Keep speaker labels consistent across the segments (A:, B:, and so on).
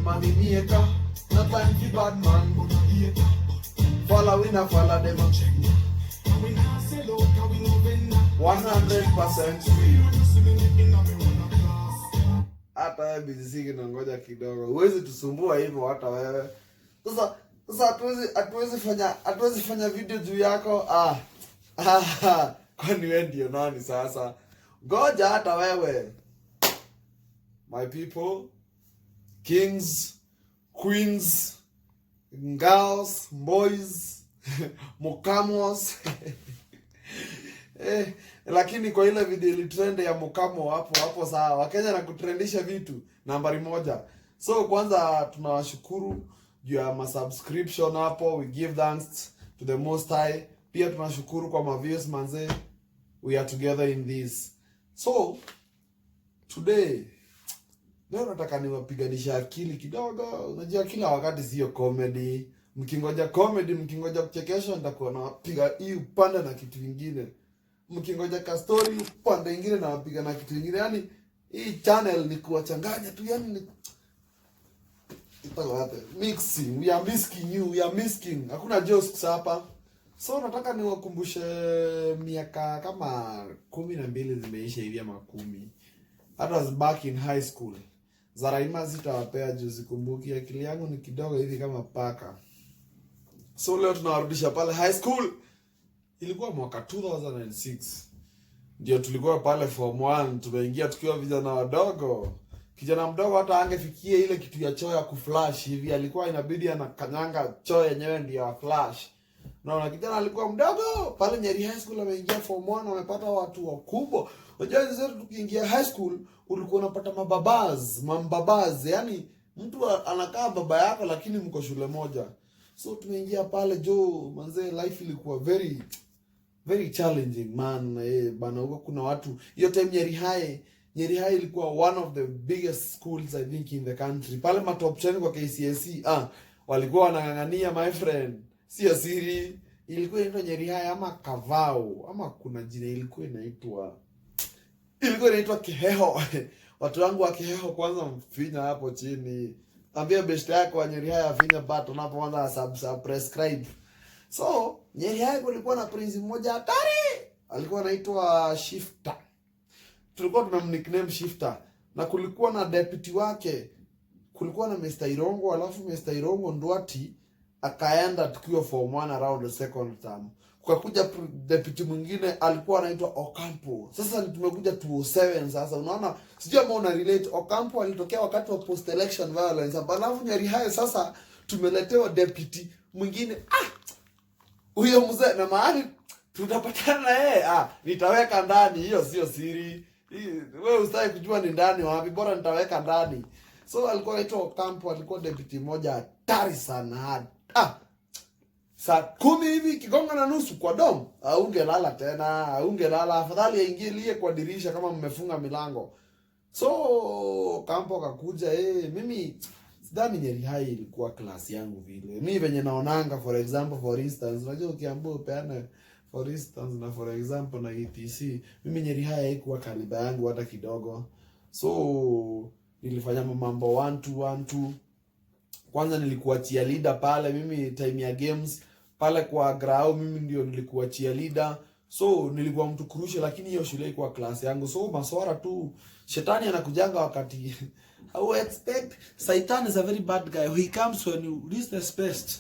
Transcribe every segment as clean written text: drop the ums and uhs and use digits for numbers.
A: money maker. No time for bad man. Follow we not follow them. 100% free. Hata wewe bizisiki na ngoja kidogo. Huwezi tusumbua hivyo hata wewe. Sasa hatuwezi fanya video juu yako. Kwani wewe ndio nani sasa? Ngoja hata wewe. My people, kings, queens, girls, boys, mukamos. Lakini kwa ile video ile trend ya mukamo hapo sawa. Wakenya na kutrendisha vitu nambari 1. So kwanza tunawashukuru juu ya subscription hapo. We give thanks to the Most High. Pia tunashukuru kwa views manze. We are together in this. So today leo nataka niwapiganisha akili kidogo. Unajua kila wakati sio comedy. Mkingoja comedy, mkingoja kuchekesha, nitakuwa napiga hii upande na kitu kingine. Mkingoja ka story upande mwingine na wapiga na kitu kingine. Yaani hii channel ni kuwachanganya tu, yani ni itawaje mixing. We are mixing you, we are mixing. Hakuna jokes hapa. So nataka niwakumbushe miaka kama 12 zimeisha hivi ama 10. That was back in high school. Zaraima zitawapea juu zikumbuki, akili yangu ni kidogo hivi kama paka. So leo tunawarudisha pale high school. Ilikuwa mwaka 2006. Ndio tulikuwa pale form 1, tumeingia tukiwa vijana wadogo. Kijana mdogo hata angefikia ile kitu ya choo ya kuflash hivi, alikuwa inabidi anakanyanga choo yenyewe ndio ya flash. Na kijana alikuwa mdogo pale Nyeri High School, ameingia form 1, amepata watu wakubwa. Unajua zetu tukiingia high school ulikuwa unapata mambabaz, yani mtu anakaa baba yako lakini mko shule moja. So tumeingia pale manze, life ilikuwa very very challenging man. Bana huko kuna watu hiyo time Nyeri High ilikuwa one of the biggest schools I think in the country. Pale ma top 10 kwa KCSE walikuwa wanangangania my friend. Sio siri. Ilikuwa inaitwa Nyeri High ama Kavao ama kuna jina ilikuwa inaitwa Kiheho. Watu wangu wa Kiheho kwanza mfinya hapo chini. Ambia best yako wa Nyeri High afinya button hapo kwanza subscribe. So Nyeri High kulikuwa na prince mmoja hatari. Alikuwa anaitwa Shifter. Tulikuwa tunamnickname Shifter. Na kulikuwa na deputy wake. Kulikuwa na Mr. Irongo, alafu Mr. Irongo Ndwati akaenda tukiwa form 1 around the second term. Kukakuja deputy mwingine alikuwa anaitwa Ocampo. Sasa tumekuja 2007 sasa. Unaona, sijui kama una relate. Ocampo alitokea wakati wa post election violence. Alafu Nyeri High sasa tumeletewa deputy mwingine. Huyo mzee na mahali tutapatana na yeye. Nitaweka ndani, hiyo sio siri. Wewe usitaki kujua ni ndani wapi, bora nitaweka ndani. So alikuwa anaitwa Ocampo, alikuwa deputy moja hatari sana. Saa 10 hivi kigonga na nusu kwa dom, ungelala tena, ungelala, afadhali aingilie kwa dirisha kama mmefunga milango. So Campo kakuja, mimi sidhani Nyeri High ilikuwa class yangu vile. Mimi venye naonanga, for instance, unajua ukiambiwa upeane for instance na for example na ETC, mimi Nyeri High haikuwa kaliba yangu hata kidogo. So nilifanya mambo 1-2. Kwanza nilikuwa cheerleader pale, mimi time ya games pale kwa ground mimi ndio nilikuwa cheerleader. So nilikuwa mtu crucial, lakini hiyo shule ilikuwa class yangu. So maswara tu shetani anakujanga wakati how expect. Satan is a very bad guy. He comes when you least expect.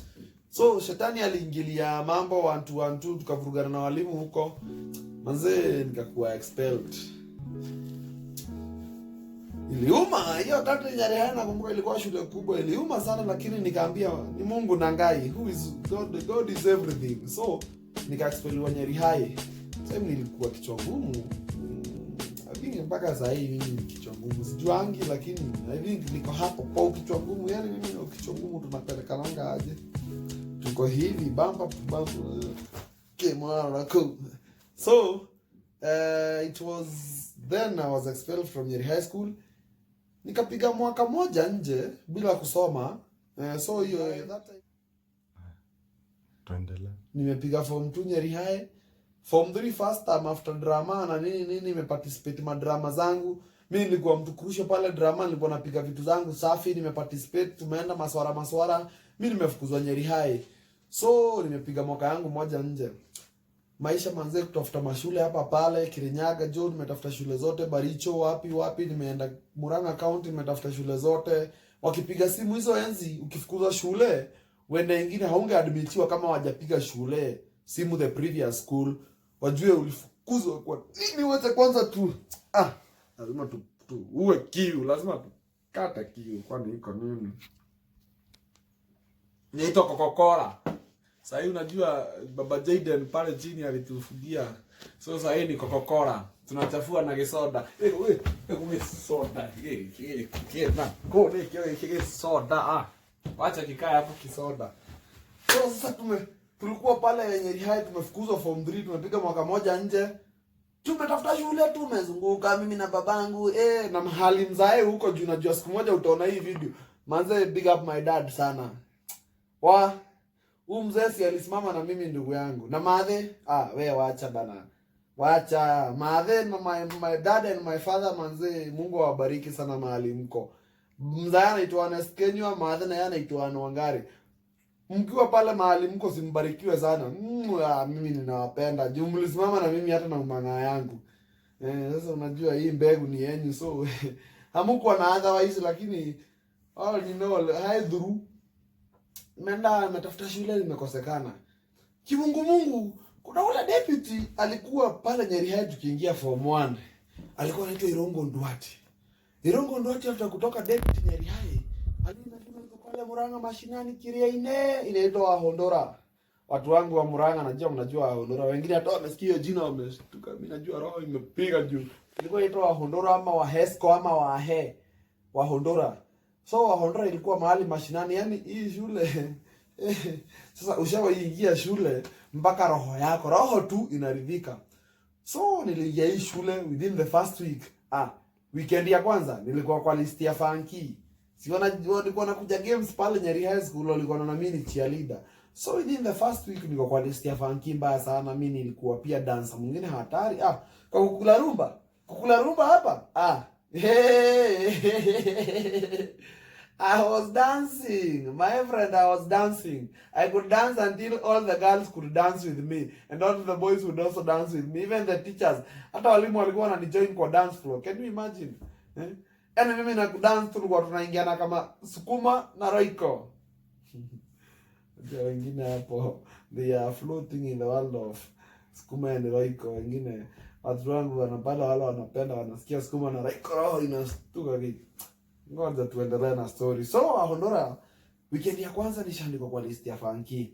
A: So shetani aliingilia mambo 1-2 tukavurugana na walimu huko. Manze nikakuwa expelled. Iliuma hiyo wakati Nyeri High nakumbuka ilikuwa shule kubwa, iliuma sana, lakini nikaambia ni Mungu na ngai, who is God, God is everything. So nikaexpeliwa Nyeri High. Sasa nilikuwa kichwa ngumu. I think mpaka sasa hivi mimi kichwa ngumu sijuangi, lakini I think niko hapo kwa kichwa ngumu. Yani mimi na kichwa ngumu tunapelekananga aje, tuko hivi bamba kemara cool. So it was then I was expelled from Nyeri High School. Nikapiga mwaka moja nje bila kusoma. So hiyo that time
B: tuendelea.
A: Nimepiga form 2 Nyeri High. Form 3 first time after drama na nini nimeparticipate ma drama zangu. Mimi nilikuwa mtu crucial pale drama, nilikuwa napiga vitu zangu safi, nimeparticipate, tumeenda maswara. Mimi nimefukuzwa Nyeri High. So nimepiga mwaka yangu moja nje. Maisha manze, kutafuta mashule hapa pale Kirinyaga jo, nimetafuta shule zote, Baricho wapi, nimeenda Murang'a County, nimetafuta shule zote. Wakipiga simu hizo enzi, ukifukuzwa shule, wende wengine haungeadmitiwa kama wajapiga shule simu the previous school, wajue ulifukuzwa kwa nini. Wote kwanza tu lazima tu uwe kiu, lazima tukata kiu, kwani iko nini? Niito kokokora. Sasa hii unajua Baba Jaden pale chini alitufudia. So sasa hii ni kokokora. Tunachafua na kisoda. Wewe soda. Na kile soda. Wacha kikae hapo kisoda. So sasa tulikuwa pale Nyeri High, tumefukuzwa form 3, tumepiga mwaka moja nje. Tumetafuta shule, tumezunguka mimi na babangu na mahali mzae huko juu, najua siku moja utaona hii video. Manze, big up my dad sana. Mzee si alisimama na mimi ndugu yangu. Na madhe, wewe wacha bana. Wacha. Madhe, my dad and my father, manze, Mungu awabariki sana mahali mko. Mzee anaitwa Ernest Kenywa, madhe na yeye anaitwa Wangari. Mkiwa pale mahali mko simbarikiwe sana. Mimi ninawapenda. Juu mlisimama na mimi hata na umanga yangu. Sasa unajua hii mbegu ni yenu, so hamkuwa na otherwise, lakini all you know, hai dhuru. Nimetafuta shule nimekosekana. Kimungu, kuna ule deputy alikuwa pale Nyeri High tukiingia form 1. Alikuwa anaitwa Irongo Ndwati after kutoka deputy Nyeri High. Alikuwa pale Murang'a mashinani Kiriaine, inaitwa Hondora. Watu wangu wa Murang'a najua mnajua Hondora. Wengine hata wamesikia hiyo jina wameshtuka. Mimi najua roho imepiga juu. Ilikuwa inaitwa Hondora ama Wahesco ama Wahe wa Hondora. So Hondora ilikuwa mahali mashinani, yani hii shule sasa ushawaingia shule mpaka roho tu inaridhika. So niliingia hii shule within the first week. Weekend ya kwanza nilikuwa kwa list ya funky. Nilikuwa nakuja games pale Nyeri High School, walikuwa na mimi ni cheerleader. So within the first week nilikuwa kwa list ya funky mbaya sana. Mimi nilikuwa pia dancer mwingine hatari. Kwa kukula rumba hapa. I was dancing. My friend, I was dancing. I could dance until all the girls could dance with me. And all the boys would also dance with me. Even the teachers. Hata walimu walikuwa wananijoin kwa dance floor. Can you imagine? Yaani mimi na kudance tulikuwa tunaingiana kama Sukuma na Royco. Wengine hapo, they are floating in the world of Sukuma and Royco. Wengine watu wangu wanapenda wala wanapenda wanasikia Sukuma na Royco inastuka kitu. Ngoja tuendelee na story. So Hondora, weekend ya kwanza nishaandikwa kwa list ya funky.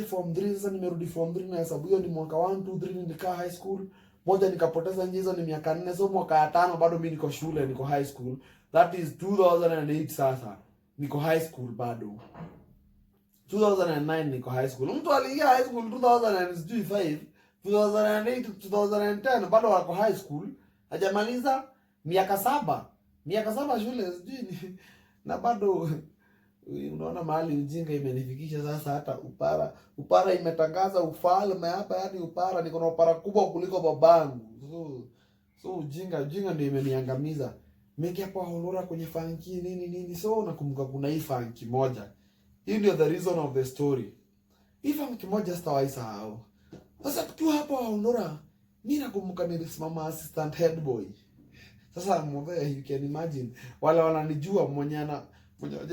A: Form 3 sasa nimerudi form 3 na hesabu hiyo ni mwaka 1 2 3 nilikaa high school. Moja nikapoteza njizo ni miaka 4, so mwaka ya 5 bado mimi niko shule, niko high school. That is 2008 sasa. Niko high school bado. 2009 niko high school. Mtu aliingia high school 2005, 2008 2010 bado wako high school. Hajamaliza miaka 7 shule sijui na bado unaona mahali ujinga imenifikisha sasa. Hata upara imetangaza ufalme hapa, yani upara niko na upara kubwa kuliko babangu. So ujinga ndio imeniangamiza. Mengi hapo Hondora kwenye funky nini. So nakumbuka kuna hii funky moja. Hii ndio the reason of the story. Hii funky moja sitawahi sahau. Sasa tukiwa hapo Hondora, mimi nakumbuka nilisimama assistant head boy. Sasa mwe, you can imagine wale wananijua mwenye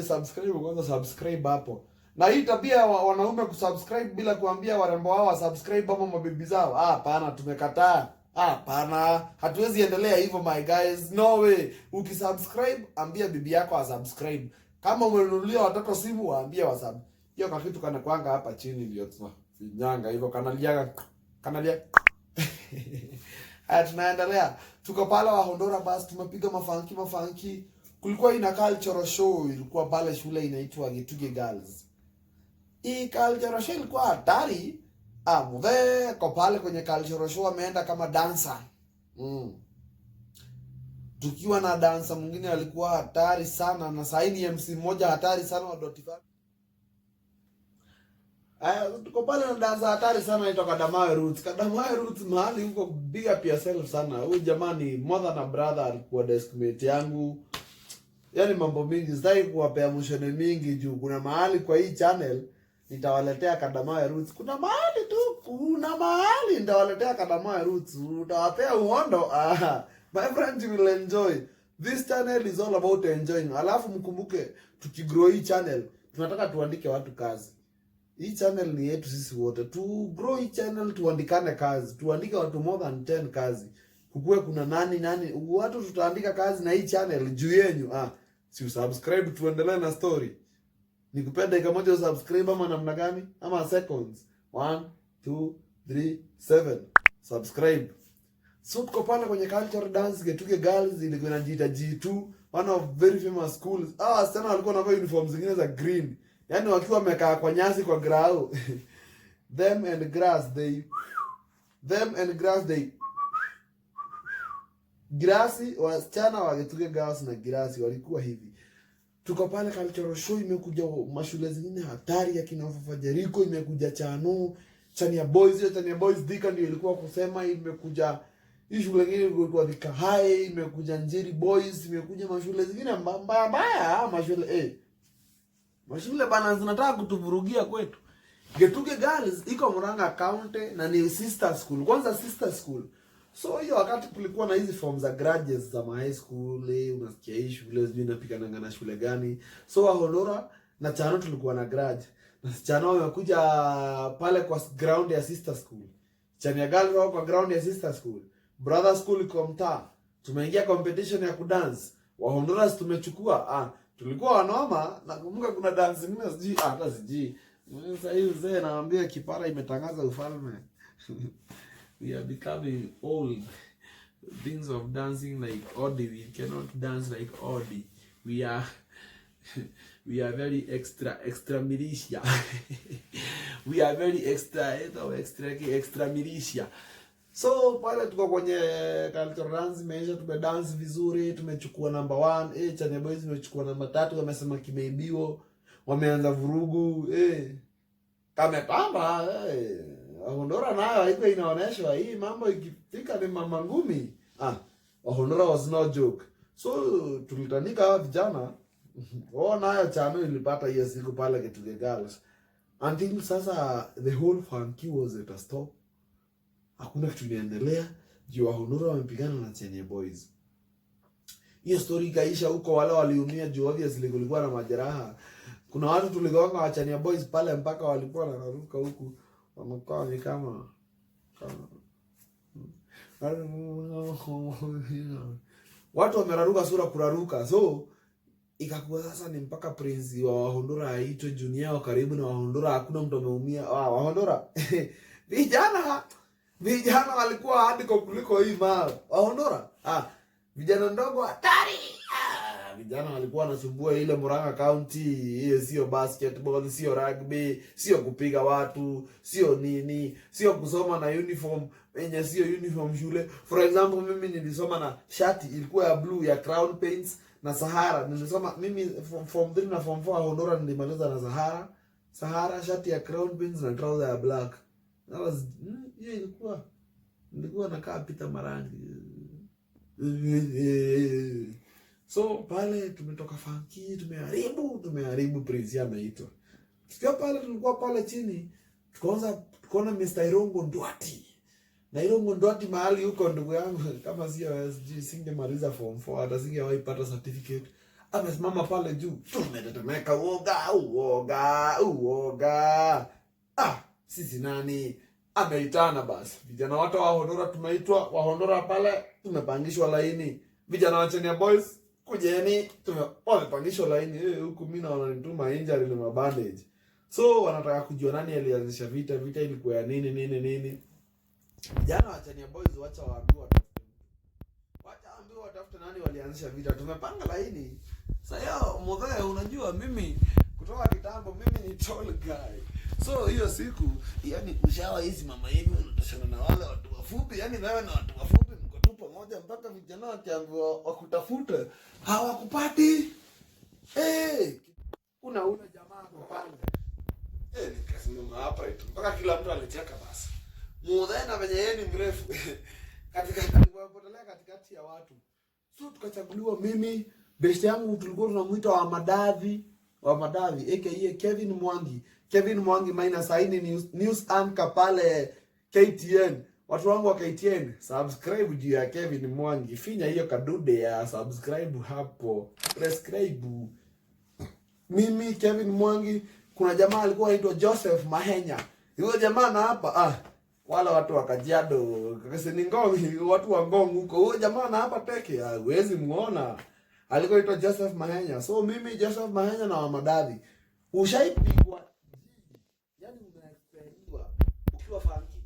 A: subscribe, kwanza subscribe hapo. Na hii tabia wanaume kusubscribe bila kuambia warembo wao subscribe ama mabibi zao. Hapana, tumekataa. Hapana, hatuwezi endelea hivyo my guys. No way. Ukisubscribe ambia bibi yako asubscribe. Kama umenunulia watoto simu waambie wasub. Hiyo kwa kitu kana kwanga hapa chini ndio tunafinyanga hivyo kanalia. Tunaendelea. Tuko pale wa Hondora basi tumepiga mafunky. Kulikuwa ina cultural show ilikuwa pale shule inaitwa Gituge Girls. Hii cultural show ilikuwa hatari. Mwe kwa pale kwenye cultural show ameenda kama dancer. Tukiwa na dancer mwingine alikuwa hatari sana, na saini MC mmoja hatari sana wa Dotifan. Tuko pale na dansa hatari sana inaitwa Kadamawe Roots. Kadamawe Roots mahali huko, big up yourself sana. Huyu jamani mother na brother alikuwa deskmate yangu. Yaani mambo mingi sitaki kuwapea mshone mingi juu kuna mahali kwa hii channel nitawaletea Kadamawe Roots. Kuna mahali nitawaletea Kadamawe Roots. Utawapea uhondo. My friends, you will enjoy. This channel is all about enjoying. Alafu mkumbuke tukigrow hii channel, tunataka tuandike watu kazi. Hii channel ni yetu sisi wote. To grow hii channel tuandikane kazi. Tuandike watu more than 10 kazi. Kukue kuna nani watu tutaandika kazi na hii channel juu yenu. Si usubscribe tuendelee na story. Nikupenda dakika moja usubscribe ama namna gani? Ama seconds. 1 2 3 7 subscribe. So tuko pale kwenye cultural dance Getuge Girls ilikuwa inajiita G2, one of very famous schools. Sana walikuwa wanavaa uniform zingine za green. Yaani wakiwa wamekaa kwa nyasi kwa grau. Them and grass they Grassi wasichana wa Getuge Girls na Grassi walikuwa hivi. Tuko pale cultural show, imekuja mashule zingine hatari ya kina Fafajerico, imekuja Chania Boys Dika ndio ilikuwa kusema, imekuja hii shule nyingine ilikuwa Thika High, imekuja Njeri Boys, imekuja mashule zingine mbaya mashule bana zinataka kutuvurugia kwetu. Getuge Girls iko Murang'a County na ni sister school. Kwanza sister school. So hiyo wakati kulikuwa na hizi forms za graduates za high school, unasikia hii shule sijui inapigana na shule gani. So Wahondora na Chano tulikuwa na grad. Na Chano wamekuja pale kwa ground ya sister school. Chania Girls wao kwa ground ya sister school. Brother school iko mtaa. Tumeingia competition ya kudance. Wahondora tumechukua. Tulikuwa wanoma na kumbuka kuna dance nyingine sijui hata sijui. Sasa hivi mzee naambia kipara imetangaza ufalme. We are becoming old. Things of dancing like Odi, we cannot dance like Odi. We are very extra militia. We are very extra militia. So pale tuko kwenye cultural dance, meisha tumedance vizuri, tumechukua number 1, Chania Boys tumechukua number 3, wamesema kimeibiwa, wameanza vurugu, kamepamba, Wahondora nayo haiko inaonyeshwa hii mambo ikifika ni mama ngumi. Wahondora was no joke. So tulitanika hawa vijana. Nayo Chano ilipata hiyo siku pale Getuge Girls. Until sasa the whole funky was at a stop. Hakuna kitu inaendelea. Juu Wahondora wamepigana na Chania Boys. Hiyo story kaisha huko, wale waliumia juu obviously kulikuwa na majeraha. Kuna watu tuligonga wa Chania Boys pale mpaka walikuwa wanaruka huku. Wamekuwa ni kama watu wameraruka sura kuraruka. So ikakuwa sasa ni mpaka prince wa Wahondora aitwe junior karibu na Wahondora, hakuna mtu ameumia. Wahondora vijana walikuwa hadi kuliko hii Wahondora vijana ndogo hatari. Vijana walikuwa wanasumbua ile Murang'a County. Hiyo sio basketball, sio rugby, sio kupiga watu, sio nini, sio kusoma na uniform yenye sio uniform shule. For example, mimi nilisoma na shati ilikuwa ya blue ya Crown Paints na Sahara. Nilisoma mimi form 3 na form 4 Wahondora nilimaliza na Sahara shati ya Crown Paints na trouser ya black. That was hiyo ilikuwa nakaa Peter Marangi. So pale tumetoka funky, tumeharibu prince ameitwa. Tukiwa pale tulikuwa pale chini, tukaona Mr. Irongo Ndwati. Na Irongo Ndwati mahali huko ndugu yangu kama sio SG singemaliza form 4 hata singewahi pata certificate. Amesimama pale juu, tumetetemeka uoga. Sisi nani? Ameitana basi. Vijana watu wa Wahondora tumeitwa, Wahondora pale tumepangishwa laini. Vijana wa Chania Boys kujeni wamepangishwa laini. Huku mimi naona nituma injury na bandage. So wanataka kujua nani alianzisha vita ilikuwa ya nini. Vijana wa Chania Boys wacha waambiwa watafute nani walianzisha vita. Tumepanga laini. Sasa mzee, unajua mimi kutoka kitambo mimi ni tall guy. So hiyo siku yani ushawa hizi mama hivi unatoshana na wale watu wafupi, yani wewe na watu wafupi mko tu pamoja mpaka vijana wakiambiwa wakutafute hawakupati. Una jamaa kwa pale. akasimama hapa itu. Mpaka kila mtu alicheka basi. Mudhe na venye yeye ni mrefu. Alipotelea katikati ya watu. So tukachaguliwa mimi, best yangu tulikuwa tunamuita wa Madadhi aka Kevin Mwangi. Kevin Mwangi maina saini news anchor pale KTN. Watu wangu wa KTN, subscribe juu ya Kevin Mwangi. Finya hiyo kadude ya subscribe hapo. Prescribe. Mimi Kevin Mwangi, kuna jamaa alikuwa anaitwa Joseph Mahenya. Huyo jamaa na hapa wala watu wa Kajiado, kasi Ngong, watu wa Ngong huko. Huyo jamaa na hapa peke, huwezi muona. Alikuwa anaitwa Joseph Mahenya. So mimi Joseph Mahenya na wa Madadhi. Ushaipigwa. Yaani unaexperiwa ukiwa funky.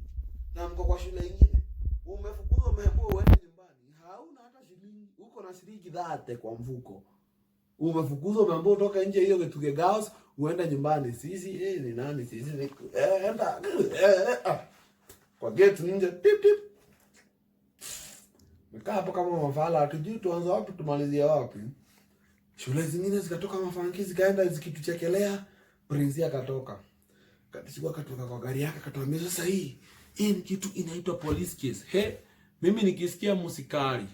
A: Na mko kwa shule nyingine. Umefukuzwa umeambiwa uende nyumbani. Hauna hata shilingi. Uko na shilingi 30 kwa mfuko. Umefukuzwa umeambiwa utoka nje hiyo Getuge Girls uende nyumbani. Sisi ni nani sisi ni enda kwa gate nje tip tip. Mekaa hapo kama mafala hatujui tuanze wapi tumalizie wapi. Shule zingine zikatoka mafanki zikaenda zikituchekelea. Prince akatoka. Katichukua katoka kwa gari yake akatuambia sasa hii ni kitu inaitwa police case. Mimi nikisikia musikari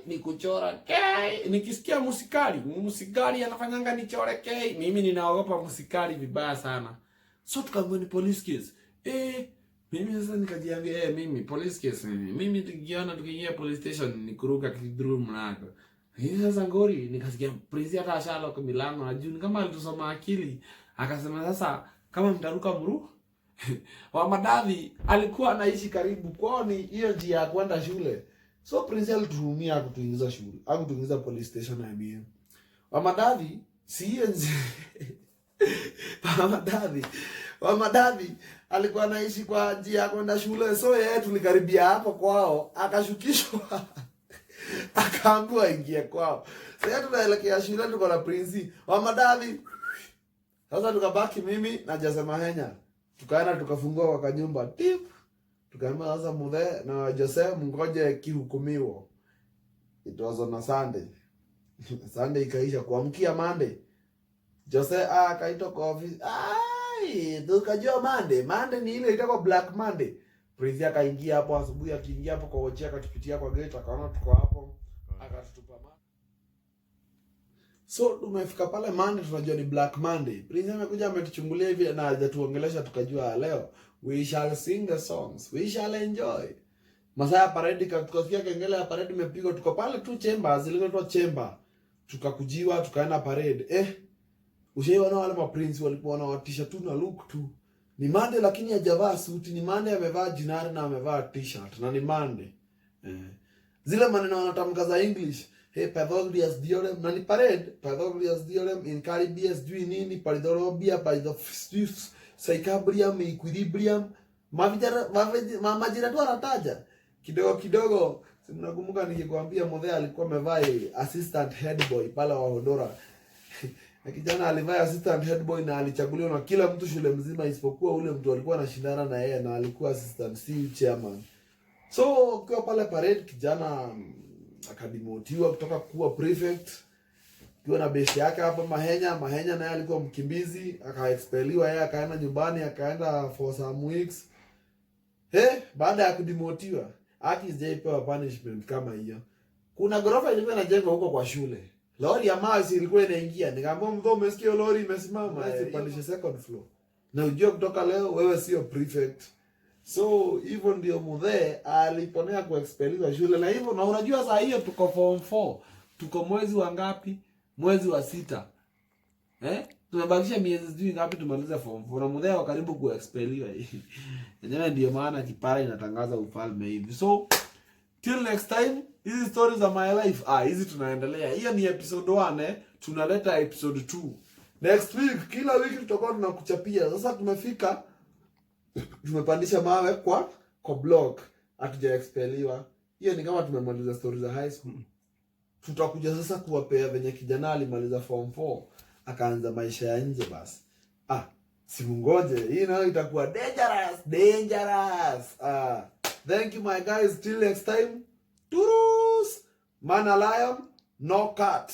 A: ni kuchora K. Nikisikia musikari anafanyanga nichore K. Mimi ninaogopa musikari vibaya sana. So tukaambiwa ni police case. Mimi sasa nikajiambia mimi police case mimi tukiingia police station ni kuruka kidru mlango. Sasa ngori nikasikia Prince hata ashalo kwa milango na June kama alitusoma akili akasema sasa kama mtaruka mru wa Madadhi alikuwa anaishi karibu kwani hiyo njia ya kwenda shule. So Prince alitumia kutuingiza shule, akutuingiza police station na mimi. Wa Madadhi si hiyo wa Madadhi alikuwa anaishi kwa njia ya kwenda shule. So yeye tulikaribia hapo kwao, akashukishwa. Akaambiwa ingie kwao. Sasa tunaelekea shule tuko na Prince wa Madadhi. Sasa tukabaki mimi na Jose Mahenya. Tukaenda tukafungua kwa kanyumba tip. Tukaambia sasa Mudhe na Jose mngoje kihukumiwa. It was on a Sunday. Sunday ikaisha kuamkia Monday. Jose akaitwa kwa office. Tukajua Monday ni ile itakuwa Black Monday. Prince akaingia hapo asubuhi, akiingia hapo kwa wocha akatupitia kwa gate akaona tuko hapo akatutupa maji. So tumefika pale Monday tunajua ni Black Monday. Prince amekuja ametuchungulia hivi na hajatuongelesha tukajua leo we shall sing the songs. We shall enjoy. Masaa ya parade tukasikia kengele ya parade imepigwa tuko pale tu chambers zilikuwa chamber. Tukakujiwa tukaenda parade. Ushaiona wale ma Prince walikuwa wanawatisha tu na look tu. Ni Monday lakini hajavaa suti, ni Monday amevaa jinari na amevaa t-shirt na ni Monday. Zile maneno wanatamka za English. Pythagoras theorem na ni parade. Pythagoras theorem in Caribbean dui nini paridorobia paridophysis Psychabrium, equilibrium. Majina tu anataja. Kidogo si mnakumbuka nikikwambia Mudhe alikuwa amevaa assistant head boy pale wa Hodora. Na kijana alivaa assistant head boy na alichaguliwa na kila mtu shule mzima isipokuwa ule mtu alikuwa anashindana na yeye na alikuwa assistant chairman. So kwa pale parade kijana akademotiwa kutoka kuwa prefect. Kiwa na base yake hapa Mahenya naye alikuwa mkimbizi, akaexpeliwa yeye akaenda nyumbani akaenda for some weeks. Baada ya kudemotiwa, hakijapewa punishment kama hiyo. Kuna gorofa ilikuwa inajengwa huko kwa shule. Lori ya mawe ilikuwa inaingia. Nikamwambia mdho umesikia lori imesimama, isipandishe second floor. Na ujue kutoka leo wewe sio prefect. So hivyo ndio Mudhe aliponea kuexpeliwa shule na hivyo na unajua saa hiyo tuko form 4. Tuko mwezi wa ngapi? Mwezi wa 6. Tumebakisha miezi sijui ngapi tumaliza form 4 na Mudhe wa karibu kuexpeliwa hivi. Yenyewe ndio maana kipara inatangaza ufalme hivi. So till next time, hizi stories of my life. Hizi tunaendelea. Hiyo ni episode 1 tunaleta episode 2. Next week, kila wiki tutakuwa tunakuchapia. Sasa tumepandisha mawe kwa blog. Hatuja expeliwa. Hiyo ni kama tumemaliza stories za high school. Tutakuja sasa kuwapea venye kijana alimaliza form 4 akaanza maisha ya nje basi. Simungoje. Hii nayo itakuwa dangerous. Thank you my guys. Till next time. Turus. Man a lion, no cat.